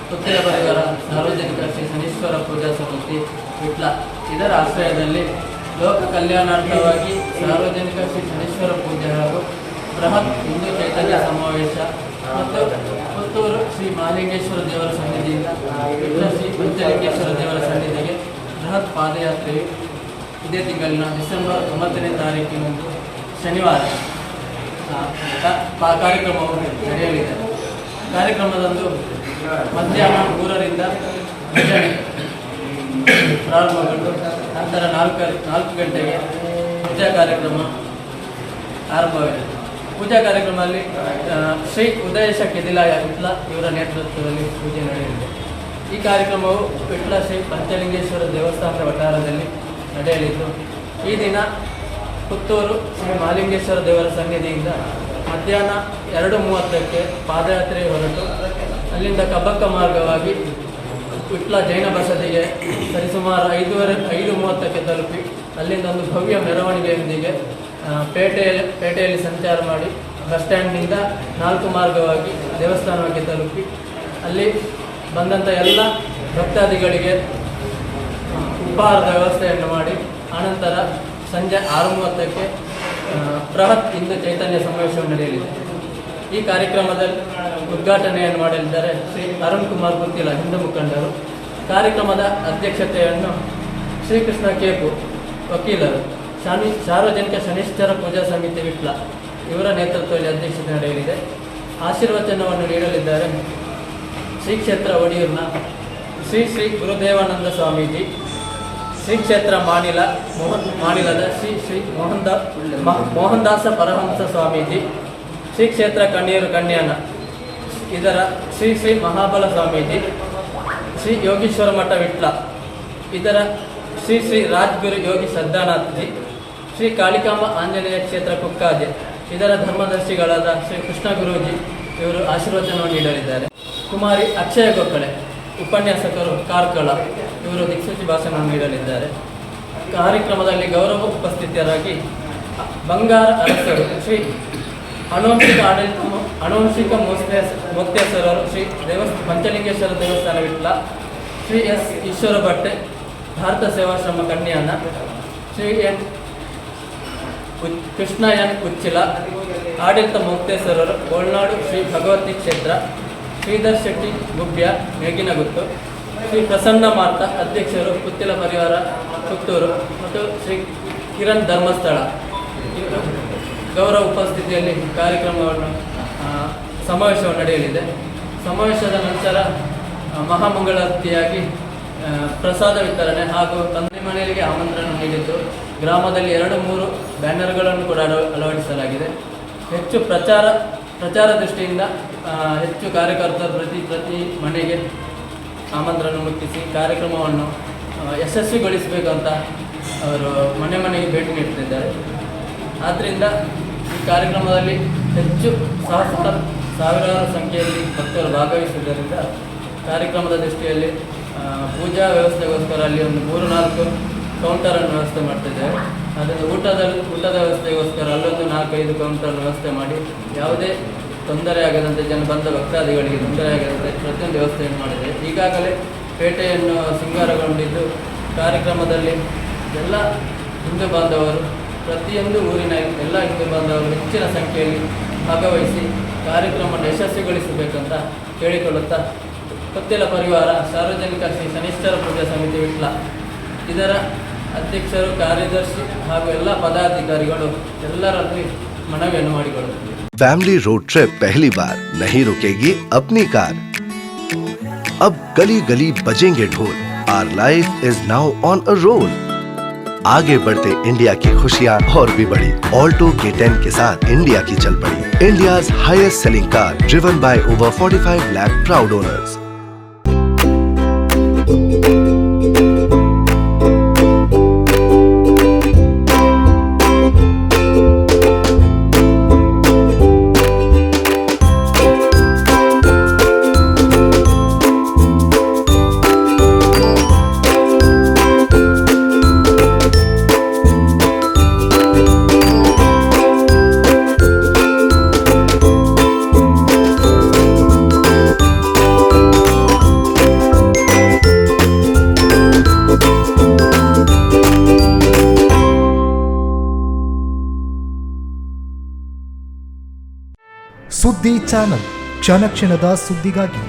ಪುತ್ತಿಲ ಪರಿವಾರ ಸಾರ್ವಜನಿಕ ಶ್ರೀ ಶನೀಶ್ವರ ಪೂಜಾ ಸಮಿತಿ ವಿಟ್ಲ ಇದರ ಆಶ್ರಯದಲ್ಲಿ ಲೋಕ ಕಲ್ಯಾಣಾರ್ಥವಾಗಿ ಸಾರ್ವಜನಿಕ ಶ್ರೀ ಶನೀಶ್ವರ ಪೂಜೆ ಹಾಗೂ ಬೃಹತ್ ಹಿಂದೂ ಚೈತನ್ಯ ಸಮಾವೇಶ ಮತ್ತು ಪುತ್ತೂರು ಶ್ರೀ ಮಹಾಲಿಂಗೇಶ್ವರ ದೇವರ ಸನ್ನಿಧಿಯಿಂದ ವಿಟ್ಲ ಶ್ರೀ ಪಂಚಲಿಂಗೇಶ್ವರ ದೇವರ ಸನ್ನಿಧಿಗೆ ಬೃಹತ್ ಪಾದಯಾತ್ರೆಯು ಇದೇ ತಿಂಗಳಿನ ಡಿಸೆಂಬರ್ 9ನೇ ತಾರೀಕಿನಂದು ಶನಿವಾರ ಕಾರ್ಯಕ್ರಮವು ನಡೆಯಲಿದೆ. ಕಾರ್ಯಕ್ರಮದಂದು ಮಧ್ಯಾಹ್ನ 3ರಿಂದ ಭಜನೆ ಪ್ರಾರಂಭಗೊಂಡು ನಂತರ 4 ಗಂಟೆಗೆ ಪೂಜಾ ಕಾರ್ಯಕ್ರಮ ಆರಂಭವಾಗಿದೆ. ಪೂಜಾ ಕಾರ್ಯಕ್ರಮದಲ್ಲಿ ಶ್ರೀ ಉದಯೇಶ ಕೆದಿಲಾಯ ವಿಟ್ಲ ಇವರ ನೇತೃತ್ವದಲ್ಲಿ ಪೂಜೆ ನಡೆಯಲಿದೆ. ಈ ಕಾರ್ಯಕ್ರಮವು ವಿಟ್ಲ ಶ್ರೀ ಪಂಚಲಿಂಗೇಶ್ವರ ದೇವಸ್ಥಾನದ ವಠಾರದಲ್ಲಿ ನಡೆಯಲಿದ್ದು, ಈ ದಿನ ಪುತ್ತೂರು ಶ್ರೀ ಮಹಾಲಿಂಗೇಶ್ವರ ದೇವರ ಸನ್ನಿಧಿಯಿಂದ ಮಧ್ಯಾಹ್ನ 2:30ಕ್ಕೆ ಪಾದಯಾತ್ರೆ ಹೊರಟು ಅಲ್ಲಿಂದ ಕಬ್ಬಕ್ಕ ಮಾರ್ಗವಾಗಿ ವಿಟ್ಲ ಜೈನ ಬಸದಿಗೆ ಸರಿಸುಮಾರು 5:30ಕ್ಕೆ ತಲುಪಿ ಅಲ್ಲಿಂದ ಒಂದು ಭವ್ಯ ಮೆರವಣಿಗೆಯೊಂದಿಗೆ ಪೇಟೆಯಲ್ಲಿ ಸಂಚಾರ ಮಾಡಿ ಬಸ್ ಸ್ಟ್ಯಾಂಡ್ನಿಂದ 4 ಮಾರ್ಗವಾಗಿ ದೇವಸ್ಥಾನಕ್ಕೆ ತಲುಪಿ ಅಲ್ಲಿ ಬಂದಂಥ ಎಲ್ಲ ಭಕ್ತಾದಿಗಳಿಗೆ ಉಪಹಾರದ ವ್ಯವಸ್ಥೆಯನ್ನು ಮಾಡಿ ಆನಂತರ ಸಂಜೆ 6:30ಕ್ಕೆ ಬೃಹತ್ ಹಿಂದೂ ಚೈತನ್ಯ ಸಮಾವೇಶವು ನಡೆಯಲಿದೆ. ಈ ಕಾರ್ಯಕ್ರಮದಲ್ಲಿ ಉದ್ಘಾಟನೆಯನ್ನು ಮಾಡಲಿದ್ದಾರೆ ಶ್ರೀ ಅರುಣ್ ಕುಮಾರ್ ಪುತ್ತಿಲ, ಹಿಂದೂ ಮುಖಂಡರು. ಕಾರ್ಯಕ್ರಮದ ಅಧ್ಯಕ್ಷತೆಯನ್ನು ಶ್ರೀಕೃಷ್ಣ ಕೇಪು, ವಕೀಲರು, ಸಾರ್ವಜನಿಕ ಶನೀಶ್ವರ ಪೂಜಾ ಸಮಿತಿ ವಿಟ್ಲ ಇವರ ನೇತೃತ್ವದಲ್ಲಿ ಅಧ್ಯಕ್ಷತೆ ನಡೆಯಲಿದೆ. ಆಶೀರ್ವಚನವನ್ನು ನೀಡಲಿದ್ದಾರೆ ಶ್ರೀ ಕ್ಷೇತ್ರ ಒಡಿಯೂರಿನ ಶ್ರೀ ಶ್ರೀ ಗುರುದೇವಾನಂದ ಸ್ವಾಮೀಜಿ, ಶ್ರೀ ಕ್ಷೇತ್ರ ಮಾಣಿಲದ ಶ್ರೀ ಶ್ರೀ ಮೋಹನ್ದಾಸ ಪರಹಂಸ ಸ್ವಾಮೀಜಿ, ಶ್ರೀ ಕ್ಷೇತ್ರ ಕಣ್ಣೀರು ಕನ್ಯಾನ ಇದರ ಶ್ರೀ ಶ್ರೀ ಮಹಾಬಲ ಸ್ವಾಮೀಜಿ, ಶ್ರೀ ಯೋಗೀಶ್ವರ ಮಠ ವಿಟ್ಲ ಇದರ ಶ್ರೀ ಶ್ರೀ ರಾಜ್ಗುರು ಯೋಗಿ ಶ್ರದ್ಧಾನಾಥ್ಜಿ, ಶ್ರೀ ಕಾಳಿಕಾಂಬ ಆಂಜನೇಯ ಕ್ಷೇತ್ರ ಕುಕ್ಕಾಜೆ ಇದರ ಧರ್ಮದರ್ಶಿಗಳಾದ ಶ್ರೀ ಕೃಷ್ಣ ಗುರೂಜಿ ಇವರು ಆಶೀರ್ವಚನವನ್ನು ನೀಡಲಿದ್ದಾರೆ. ಕುಮಾರಿ ಅಕ್ಷಯ ಗೋಖಲೆ, ಉಪನ್ಯಾಸಕರು ಕಾರ್ಕಳ, ಇವರು ದಿಕ್ಸೂಚಿ ಭಾಷಣವನ್ನು ನೀಡಲಿದ್ದಾರೆ. ಕಾರ್ಯಕ್ರಮದಲ್ಲಿ ಗೌರವ ಉಪಸ್ಥಿತರಾಗಿ ಬಂಗಾರ ಅರಸರು ಶ್ರೀ ಅನುವಂಶಿಕ ಮೊತ್ತೇಶ್ವರರು, ಶ್ರೀ ಪಂಚಲಿಂಗೇಶ್ವರ ದೇವಸ್ಥಾನ Vitla, Shri S Eshwara Bhatte, Bharata Sevashrama Kanyana, Shri N Krishna N Uchchila, ಆಡಳಿತ ಮೊತ್ತೇಶ್ವರರು, ಕೋಳ್ನಾಡು ಶ್ರೀ ಭಗವತಿ ಕ್ಷೇತ್ರ, ಶ್ರೀಧರ್ ಶೆಟ್ಟಿ ಗುಬ್ಬ್ಯ, ಮೇಗಿನಗುತ್ತು, ಶ್ರೀ ಪ್ರಸನ್ನ ಮಾರ್ತ, ಅಧ್ಯಕ್ಷರು ಪುತ್ತಿಲ ಪರಿವಾರ ಪುತ್ತೂರು, ಮತ್ತು ಶ್ರೀ ಕಿರಣ್ ಧರ್ಮಸ್ಥಳ ಇವರು ಗೌರವ ಉಪಸ್ಥಿತಿಯಲ್ಲಿ ಕಾರ್ಯಕ್ರಮವನ್ನು ಸಮಾವೇಶವನ್ನು ನಡೆಯಲಿದೆ. ಸಮಾವೇಶದ ನಂತರ ಮಹಾಮಂಗಳಾರತಿಯಾಗಿ ಪ್ರಸಾದ ವಿತರಣೆ ಹಾಗೂ ತಂದೆ ಮನೆಯಲ್ಲಿ ಆಮಂತ್ರಣ ನೀಡಿದ್ದು, ಗ್ರಾಮದಲ್ಲಿ 2-3 ಬ್ಯಾನರ್ಗಳನ್ನು ಕೂಡ ಅಳವಡಿಸಲಾಗಿದೆ. ಹೆಚ್ಚು ಪ್ರಚಾರ ದೃಷ್ಟಿಯಿಂದ ಹೆಚ್ಚು ಕಾರ್ಯಕರ್ತರು ಪ್ರತಿ ಮನೆಗೆ ಆಮಂತ್ರಣ ಮುಟ್ಟಿಸಿ ಕಾರ್ಯಕ್ರಮವನ್ನು ಯಶಸ್ವಿಗೊಳಿಸಬೇಕಂತ ಅವರು ಮನೆಗೆ ಭೇಟಿ ನೀಡುತ್ತಿದ್ದಾರೆ. ಆದ್ದರಿಂದ ಈ ಕಾರ್ಯಕ್ರಮದಲ್ಲಿ ಹೆಚ್ಚು ಸಾವಿರಾರು ಸಂಖ್ಯೆಯಲ್ಲಿ ಭಕ್ತರು ಭಾಗವಹಿಸುವುದರಿಂದ ಕಾರ್ಯಕ್ರಮದ ದೃಷ್ಟಿಯಲ್ಲಿ ಪೂಜಾ ವ್ಯವಸ್ಥೆಗೋಸ್ಕರ ಅಲ್ಲಿ ಒಂದು 3-4 ಕೌಂಟರನ್ನು ವ್ಯವಸ್ಥೆ ಮಾಡ್ತಿದ್ದೇವೆ. ಅದರಿಂದ ಊಟದ ವ್ಯವಸ್ಥೆಗೋಸ್ಕರ ಅಲ್ಲೊಂದು 4-5 ಕೌಂಟರ್ ವ್ಯವಸ್ಥೆ ಮಾಡಿ ಯಾವುದೇ ತೊಂದರೆ ಆಗದಂತೆ ಬಂದ ಭಕ್ತಾದಿಗಳಿಗೆ ತೊಂದರೆ ಆಗದಂತೆ ಪ್ರತಿಯೊಂದು ವ್ಯವಸ್ಥೆಯನ್ನು ಮಾಡಿದೆ. ಈಗಾಗಲೇ ಪೇಟೆಯನ್ನು ಸಿಂಗಾರಗೊಂಡಿದ್ದು ಕಾರ್ಯಕ್ರಮದಲ್ಲಿ ಎಲ್ಲ ಹಿಂದೂ ಬಾಂಧವರು, ಪ್ರತಿಯೊಂದು ಊರಿನ ಎಲ್ಲ ಹಿಂದೂ ಬಾಂಧವರು ಹೆಚ್ಚಿನ ಸಂಖ್ಯೆಯಲ್ಲಿ ಭಾಗವಹಿಸಿ ಕಾರ್ಯಕ್ರಮವನ್ನು ಯಶಸ್ವಿಗೊಳಿಸಬೇಕಂತ ಕೇಳಿಕೊಳ್ಳುತ್ತಾ, ಪುತ್ತಿಲ ಪರಿವಾರ ಸಾರ್ವಜನಿಕ ಶ್ರೀ ಶನೀಶ್ವರ ಪೂಜಾ ಸಮಿತಿ ವಿಟ್ಲ ಇದರ ಅಧ್ಯಕ್ಷರು, ಕಾರ್ಯದರ್ಶಿ ಹಾಗೂ ಎಲ್ಲ ಪದಾಧಿಕಾರಿಗಳು ಎಲ್ಲರಲ್ಲಿ ಮನವಿಯನ್ನು ಮಾಡಿಕೊಳ್ಳುತ್ತಾರೆ. फैमिली रोड ट्रिप पहली बार नहीं रुकेगी अपनी कार. अब गली गली बजेंगे ढोल. Our life is now on a roll. आगे बढ़ते इंडिया की खुशियाँ और भी बढ़ी. ऑल्टो K10 के साथ इंडिया की चल पड़ी. India's highest selling car driven by over 45 lakh proud owners. ಸುದ್ದಿ ಚಾನಲ್ ಕ್ಷಣ ಕ್ಷಣದ ಸುದ್ದಿಗಾಗಿ